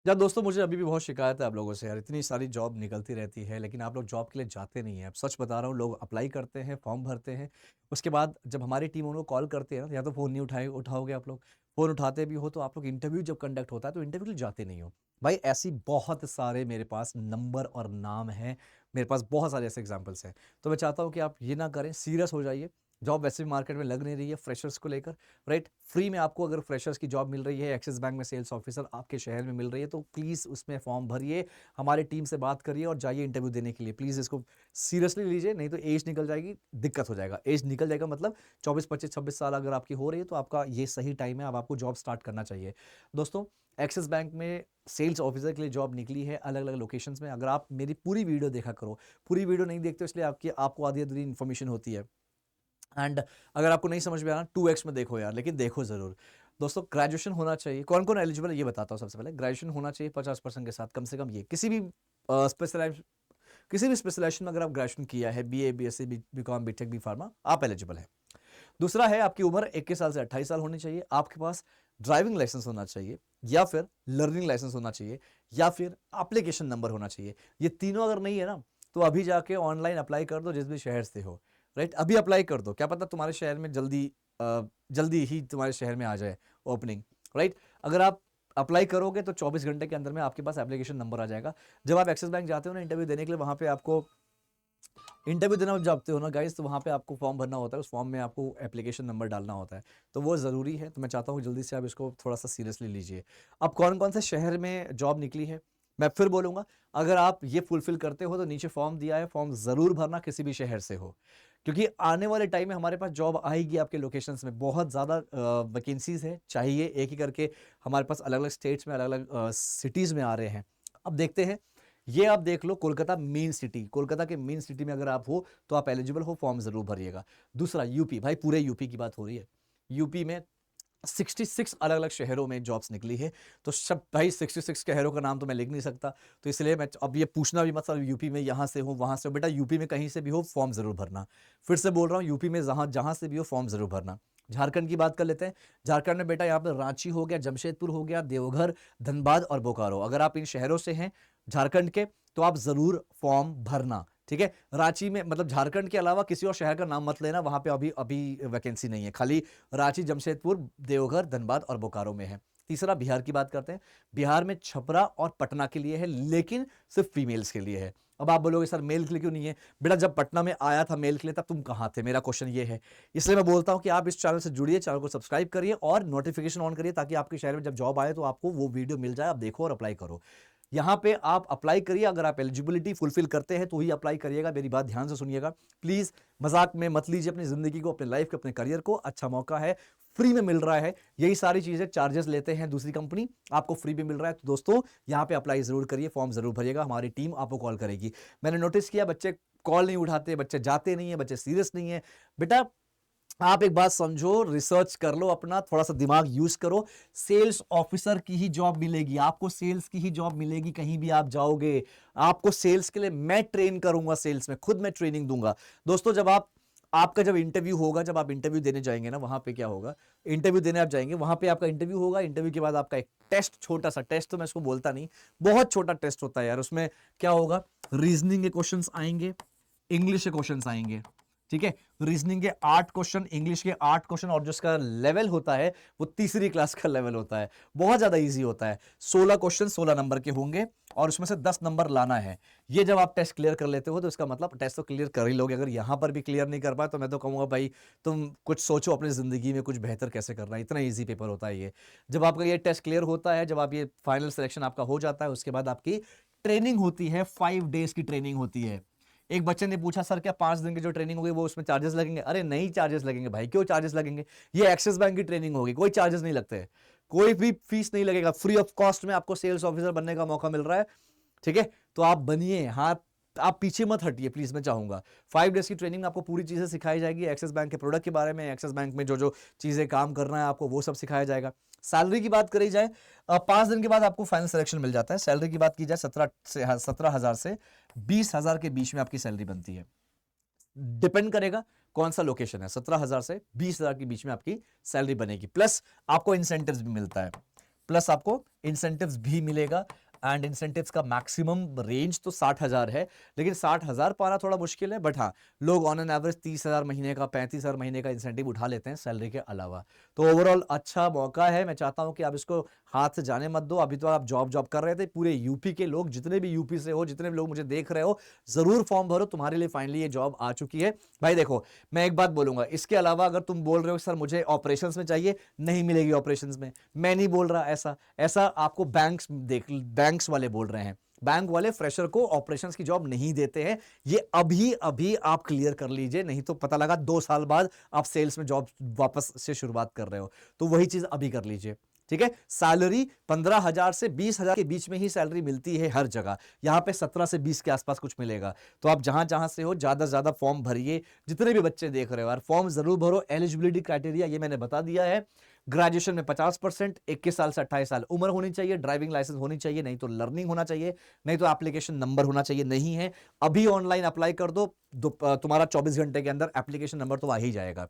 यार दोस्तों, मुझे अभी भी बहुत शिकायत है आप लोगों से यार। इतनी सारी जॉब निकलती रहती है लेकिन आप लोग जॉब के लिए जाते नहीं हैं। अब सच बता रहा हूँ, लोग अप्लाई करते हैं, फॉर्म भरते हैं। उसके बाद जब हमारी टीम उनको कॉल करती है ना, या तो फ़ोन नहीं उठाओगे आप लोग। फ़ोन उठाते भी हो तो आप लोग इंटरव्यू जब कंडक्ट होता है तो इंटरव्यू के लिए जाते नहीं हो। भाई ऐसी बहुत सारे मेरे पास नंबर और नाम हैं। मेरे पास बहुत सारे ऐसे एग्जाम्पल्स हैं। तो मैं चाहता हूँ कि आप ये ना करें, सीरियस हो जाइए। जॉब वैसे भी मार्केट में लग नहीं रही है फ्रेशर्स को लेकर। राइट, फ्री में आपको अगर फ्रेशर्स की जॉब मिल रही है, एक्सिस बैंक में सेल्स ऑफिसर आपके शहर में मिल रही है, तो प्लीज़ उसमें फॉर्म भरिए। हमारी टीम से बात करिए और जाइए इंटरव्यू देने के लिए। प्लीज़ इसको सीरियसली लीजिए, नहीं तो एज निकल जाएगी, दिक्कत हो जाएगा। एज निकल जाएगा मतलब 24 25 26 साल अगर आपकी हो रही है तो आपका ये सही टाइम है, अब आपको जॉब स्टार्ट करना चाहिए। दोस्तों, एक्सिस बैंक में सेल्स ऑफिसर के लिए जॉब निकली है अलग अलग लोकेशंस में। अगर आप मेरी पूरी वीडियो देखा करो, पूरी वीडियो नहीं देखते हो इसलिए आपको आधी अधूरी इन्फॉर्मेशन होती है। एंड अगर आपको नहीं समझ में आ रहा, 2x में देखो यार, लेकिन देखो जरूर। दोस्तों, ग्रेजुएशन होना चाहिए। कौन कौन एलिजिबल है ये बताता हूँ। सबसे पहले ग्रेजुएशन होना चाहिए 50% के साथ कम से कम। ये स्पेशलाइज किसी भी स्पेशलाइजेशन में अगर आप ग्रेजुएशन किया है, B A B S C B com B tech B pharma, आप एलिजिबल है। दूसरा है, आपकी उम्र 21 साल से 28 साल होनी चाहिए। आपके पास ड्राइविंग लाइसेंस होना चाहिए, या फिर लर्निंग लाइसेंस होना चाहिए, या फिर एप्लीकेशन नंबर होना चाहिए। ये तीनों अगर नहीं है ना, तो अभी जाके ऑनलाइन अप्लाई कर दो जिस भी शहर से हो। राइट, अभी अप्लाई कर दो, क्या पता तुम्हारे शहर में जल्दी ही तुम्हारे शहर में आ जाए ओपनिंग। राइट, अगर आप अप्लाई करोगे तो 24 घंटे के अंदर में आपके पास एप्लीकेशन नंबर आ जाएगा। जब आप एक्सिस बैंक जाते हो ना इंटरव्यू देने के लिए, वहां पे आपको इंटरव्यू देना जाते हो ना गाइस, तो वहाँ पे आपको फॉर्म भरना होता है। उस फॉर्म में आपको एप्लीकेशन नंबर डालना होता है। तो वो ज़रूरी है। तो मैं चाहता हूँ जल्दी से आप इसको थोड़ा सा सीरियसली लीजिए। अब कौन कौन से शहर में जॉब निकली है मैं फिर बोलूँगा। अगर आप ये फुलफिल करते हो तो नीचे फॉर्म दिया है, फॉर्म ज़रूर भरना, किसी भी शहर से हो। क्योंकि आने वाले टाइम में हमारे पास जॉब आएगी आपके लोकेशंस में। बहुत ज़्यादा वैकेंसीज है, चाहिए एक ही करके। हमारे पास अलग अलग स्टेट्स में अलग अलग सिटीज़ में आ रहे हैं। अब देखते हैं। ये आप देख लो, कोलकाता मेन सिटी, कोलकाता के मेन सिटी में अगर आप हो तो आप एलिजिबल हो, फॉर्म जरूर भरिएगा। दूसरा यूपी, भाई पूरे यूपी की बात हो रही है। यूपी में 66 अलग अलग शहरों में जॉब्स निकली है। तो सब भाई 66 शहरों का नाम तो मैं लिख नहीं सकता। तो इसलिए मैं अब ये पूछना भी मत सर यूपी में यहाँ से हो वहां से हो। बेटा यूपी में कहीं से भी हो फॉर्म जरूर भरना। फिर से बोल रहा हूँ, यूपी में जहां जहां से भी हो फॉर्म जरूर भरना। झारखंड की बात कर लेते हैं। झारखंड में बेटा यहाँ पे रांची हो गया, जमशेदपुर हो गया, देवघर, धनबाद और बोकारो। अगर आप इन शहरों से हैं झारखंड के, तो आप जरूर फॉर्म भरना। ठीक है, रांची में मतलब झारखंड के अलावा किसी और शहर का नाम मत लेना, वहां पे अभी अभी वैकेंसी नहीं है। खाली रांची, जमशेदपुर, देवघर, धनबाद और बोकारो में है। तीसरा बिहार की बात करते हैं। बिहार में छपरा और पटना के लिए है, लेकिन सिर्फ फीमेल्स के लिए है। अब आप बोलोगे सर मेल के लिए क्यों नहीं है? बेटा जब पटना में आया था मेल के लिए, तब तुम कहां थे? मेरा क्वेश्चन ये है। इसलिए मैं बोलता हूं कि आप इस चैनल से जुड़िए, चैनल को सब्सक्राइब करिए और नोटिफिकेशन ऑन करिए, ताकि आपके शहर में जब जॉब आए तो आपको वो वीडियो मिल जाए, आप देखो और अप्लाई करो। यहां पे आप अप्लाई करिए। अगर आप एलिजिबिलिटी फुलफिल करते हैं तो ही अप्लाई करिएगा। मेरी बात ध्यान से सुनिएगा प्लीज। मजाक में मत लीजिए अपनी जिंदगी को, अपने लाइफ के, अपने करियर को। अच्छा मौका है, फ्री में मिल रहा है। यही सारी चीजें चार्जेस लेते हैं दूसरी कंपनी, आपको फ्री में मिल रहा है। तो दोस्तों, यहां पे अप्लाई जरूर करिए, फॉर्म जरूर भरिएगा, हमारी टीम आपको कॉल करेगी। मैंने नोटिस किया बच्चे कॉल नहीं उठाते, बच्चे जाते नहीं है, बच्चे सीरियस नहीं है। बेटा आप एक बात समझो, रिसर्च कर लो, अपना थोड़ा सा दिमाग यूज करो। सेल्स ऑफिसर की ही जॉब मिलेगी आपको, सेल्स की ही जॉब मिलेगी कहीं भी आप जाओगे। आपको सेल्स के लिए मैं ट्रेन करूंगा, सेल्स में खुद मैं ट्रेनिंग दूंगा। दोस्तों, जब आपका जब इंटरव्यू होगा, जब आप इंटरव्यू देने जाएंगे ना, वहां पे क्या होगा? इंटरव्यू देने आप जाएंगे, वहां पे आपका इंटरव्यू होगा। इंटरव्यू के बाद आपका एक टेस्ट, छोटा सा टेस्ट, तो मैं इसको बोलता नहीं, बहुत छोटा टेस्ट होता है यार। उसमें क्या होगा? रीजनिंग के क्वेश्चंस आएंगे, इंग्लिश के क्वेश्चंस आएंगे। ठीक है, रीजनिंग के 8 क्वेश्चन, इंग्लिश के 8 क्वेश्चन, और जिसका लेवल होता है वो तीसरी क्लास का लेवल होता है। बहुत ज्यादा इजी होता है। 16 क्वेश्चन 16 नंबर के होंगे, और उसमें से 10 नंबर लाना है। ये जब आप टेस्ट क्लियर कर लेते हो तो इसका मतलब टेस्ट तो क्लियर कर ही लोगे। अगर यहां पर भी क्लियर नहीं कर पाए तो मैं तो कहूंगा भाई तुम कुछ सोचो अपनी जिंदगी में कुछ बेहतर कैसे करना है। इतना ईजी पेपर होता है ये। जब आपका ये टेस्ट क्लियर होता है, जब आप ये फाइनल सिलेक्शन आपका हो जाता है, उसके बाद आपकी ट्रेनिंग होती है। 5 डेज की ट्रेनिंग होती है। एक बच्चे ने पूछा सर क्या 5 दिन की जो ट्रेनिंग होगी वो उसमें चार्जेस लगेंगे? अरे नहीं चार्जेस लगेंगे भाई, क्यों चार्जेस लगेंगे? ये एक्सिस बैंक की ट्रेनिंग होगी, कोई चार्जेस नहीं लगते। कोई भी फीस नहीं लगेगा, फ्री ऑफ कॉस्ट में आपको सेल्स ऑफिसर बनने का मौका मिल रहा है। ठीक है, तो आप बनिए। हाँ, आप पीछे मत हटिए प्लीज, मैं चाहूंगा। 5 डेज की ट्रेनिंग में आपको पूरी चीजें सिखाई जाएगी, एक्सिस बैंक के प्रोडक्ट के बारे में, एक्सिस बैंक में जो जो चीजें काम करना है आपको, वो सब सिखाया जाएगा। सैलरी की बात करी जाए, 5 दिन के बाद आपको फाइनल सिलेक्शन मिल जाता है। सैलरी की बात की जाए, 17,000 से 20,000 के बीच में आपकी सैलरी बनती है। डिपेंड करेगा कौन सा लोकेशन है। 17,000 से 20,000 के बीच में आपकी सैलरी बनेगी, प्लस आपको इंसेंटिव्स भी मिलता है। प्लस आपको इंसेंटिव्स भी मिलेगा। एंड इंसेंटिव्स का मैक्सिमम रेंज तो 60,000 है, लेकिन 60,000 पाना थोड़ा मुश्किल है, बट हाँ, लोग ऑन एन एवरेज 30,000 महीने का, 35,000 महीने का इंसेंटिव उठा लेते हैं सैलरी के अलावा। तो ओवरऑल अच्छा मौका है। मैं चाहता हूं कि आप इसको हाथ से जाने मत दो। अभी तो आप जॉब कर रहे थे, पूरे यूपी के लोग, जितने भी यूपी से हो, जितने भी लोग मुझे देख रहे हो, जरूर फॉर्म भरो। तुम्हारे लिए फाइनली ये जॉब आ चुकी है। भाई देखो, मैं एक बात बोलूंगा, इसके अलावा अगर तुम बोल रहे हो सर मुझे ऑपरेशंस में चाहिए, नहीं मिलेगी ऑपरेशंस में। मैं नहीं बोल रहा ऐसा, ऐसा आपको बैंक्स वाले बोल रहे हैं। बैंक वाले फ्रेशर को ऑपरेशंस की जॉब नहीं देते हैं। ये अभी अभी आप क्लियर कर लीजिए, नहीं तो पता लगा 2 साल बाद आप सेल्स में जॉब वापस से शुरुआत कर रहे हो। तो वही चीज अभी कर लीजिए, ठीक है। सैलरी 15,000 से 20,000 के बीच में ही सैलरी मिलती है हर जगह। यहां पे 17 से 20 के आसपास कुछ मिलेगा। तो आप जहां जहां से हो, ज्यादा से ज्यादा फॉर्म भरिए। जितने भी बच्चे देख रहे हो यार, फॉर्म जरूर भरो। एलिजिबिलिटी क्राइटेरिया ये मैंने बता दिया है। ग्रेजुएशन में 50%, 21 साल से 28 साल उम्र होनी चाहिए, ड्राइविंग लाइसेंस होनी चाहिए, नहीं तो लर्निंग होना चाहिए, नहीं तो एप्लीकेशन नंबर होना चाहिए। नहीं है, अभी ऑनलाइन अप्लाई कर दो, तुम्हारा 24 घंटे के अंदर एप्लीकेशन नंबर तो आ ही जाएगा।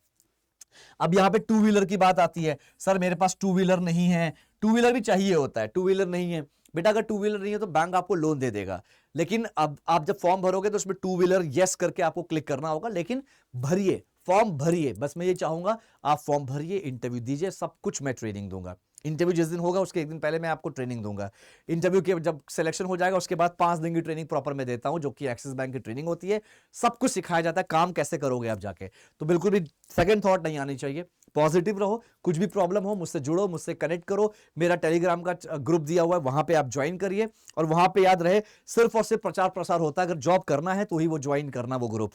अब यहां पे टू व्हीलर की बात आती है, सर मेरे पास टू व्हीलर नहीं है। टू व्हीलर भी चाहिए होता है, टू व्हीलर नहीं है बेटा, अगर टू व्हीलर नहीं है तो बैंक आपको लोन दे देगा। लेकिन अब आप जब फॉर्म भरोगे तो उसमें टू व्हीलर यस करके आपको क्लिक करना होगा। लेकिन भरिए, फॉर्म भरिए, बस मैं ये चाहूंगा आप फॉर्म भरिए, इंटरव्यू दीजिए, सब कुछ मैं ट्रेनिंग दूंगा। इंटरव्यू जिस दिन होगा उसके एक दिन पहले मैं आपको ट्रेनिंग दूंगा। इंटरव्यू के जब सिलेक्शन हो जाएगा उसके बाद 5 दिन की ट्रेनिंग प्रॉपर मैं देता हूं, जो कि एक्सिस बैंक की ट्रेनिंग होती है। सब कुछ सिखाया जाता है, काम कैसे करोगे आप जाके। तो बिल्कुल भी सेकंड थॉट नहीं आनी चाहिए, पॉजिटिव रहो। कुछ भी प्रॉब्लम हो मुझसे जुड़ो, मुझसे कनेक्ट करो। मेरा टेलीग्राम का ग्रुप दिया हुआ है, वहां पे आप ज्वाइन करिए। और वहां पे याद रहे, सिर्फ और सिर्फ प्रचार प्रसार होता है, अगर जॉब करना है तो ही वो ज्वाइन करना वो ग्रुप,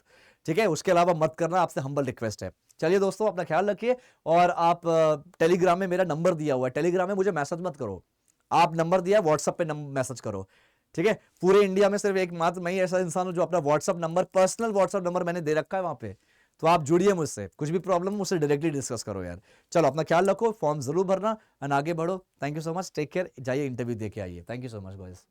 ठीक है। उसके अलावा मत करना, आपसे हम्बल रिक्वेस्ट है। चलिए दोस्तों, अपना ख्याल रखिए। और आप टेलीग्राम में मेरा नंबर दिया हुआ है, टेलीग्राम में मुझे मैसेज मत करो, आप नंबर दिया व्हाट्सएप पे मैसेज करो, ठीक है। पूरे इंडिया में सिर्फ एक मात्र मैं ही ऐसा इंसान हूं जो अपना WhatsApp number, personal WhatsApp number मैंने दे रखा है वहां पे। तो आप जुड़िए मुझसे, कुछ भी प्रॉब्लम मुझसे डायरेक्टली डिस्कस करो यार। चलो, अपना ख्याल रखो, फॉर्म जरूर भरना और आगे बढ़ो। Thank you so much, take care, जाइए इंटरव्यू दे के आइए। Thank you so much guys.